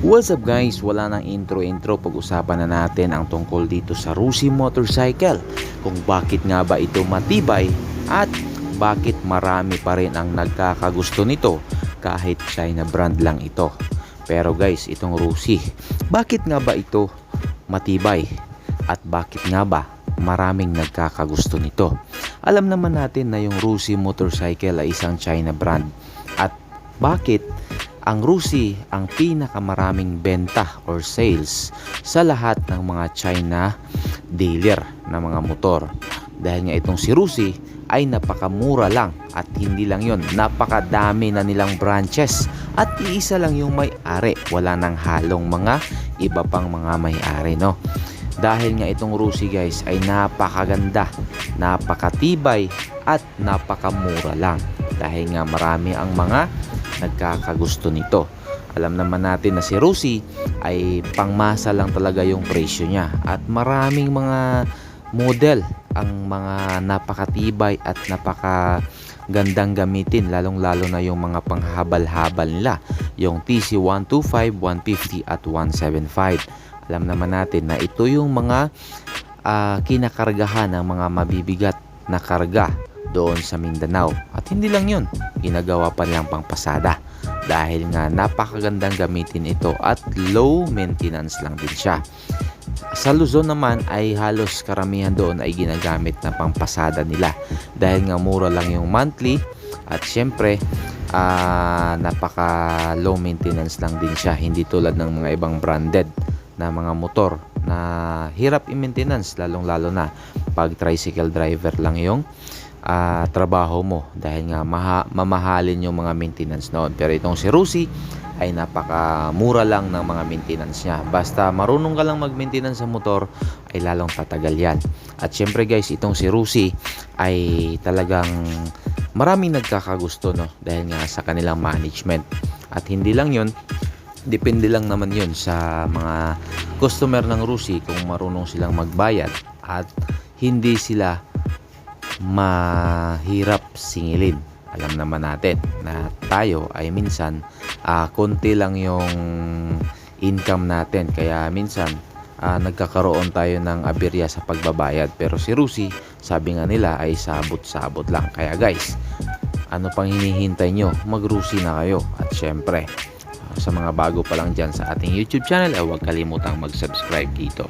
What's up guys? Wala nang intro. Pag-usapan na natin ang tungkol dito sa Rusi motorcycle. Kung bakit nga ba ito matibay at bakit marami pa rin ang nagkakagusto nito kahit China brand lang ito. Pero guys, itong Rusi, bakit nga ba ito matibay at bakit nga ba maraming nagkakagusto nito? Alam naman natin na yung Rusi motorcycle ay isang China brand at bakit ang Rusi ang pinakamaraming benta or sales sa lahat ng mga China dealer na mga motor. Dahil nga itong si Rusi ay napakamura lang at hindi lang yon, napakadami na nilang branches at iisa lang yung may-ari, wala nang halong mga iba pang mga may-ari, no? Dahil nga itong Rusi guys ay napakaganda, napakatibay at napakamura lang. Dahil nga marami ang mga nagkakagusto nito. Alam naman natin na si Rusi ay pangmasa lang talaga yung presyo niya at maraming mga model ang mga napakatibay at napakagandang gamitin, lalong lalo na yung mga panghabal-habal nila, yung TC125, 150 at 175. Alam naman natin na ito yung mga kinakargahan ng mga mabibigat na karga doon sa Mindanao. At hindi lang yun, ginagawa pa nilang pangpasada dahil nga napakagandang gamitin ito at low maintenance lang din siya. Sa Luzon naman ay halos karamihan doon ay ginagamit na pangpasada nila dahil nga mura lang yung monthly at syempre napaka low maintenance lang din siya, hindi tulad ng mga ibang branded na mga motor na hirap i-maintenance, lalong lalo na pag tricycle driver lang yung trabaho mo dahil nga mamahalin yung mga maintenance noon. Pero itong si Rusi ay napakamura lang ng mga maintenance niya. Basta marunong ka lang mag-maintenance sa motor ay lalong tatagal yan. At syempre guys, itong si Rusi ay talagang maraming nagkakagusto, no? Dahil nga sa kanilang management. At hindi lang yun, depende lang naman yun sa mga customer ng Rusi kung marunong silang magbayad at hindi sila mahirap singilin. Alam naman natin na tayo ay minsan konti lang yung income natin, kaya minsan nagkakaroon tayo ng aberya sa pagbabayad. Pero si Rusi, sabi nga nila ay sabot-sabot lang. Kaya guys, ano pang hinihintay nyo? Mag-Rusi na kayo. At syempre, sa mga bago pa lang dyan sa ating YouTube channel ay huwag kalimutang mag-subscribe dito.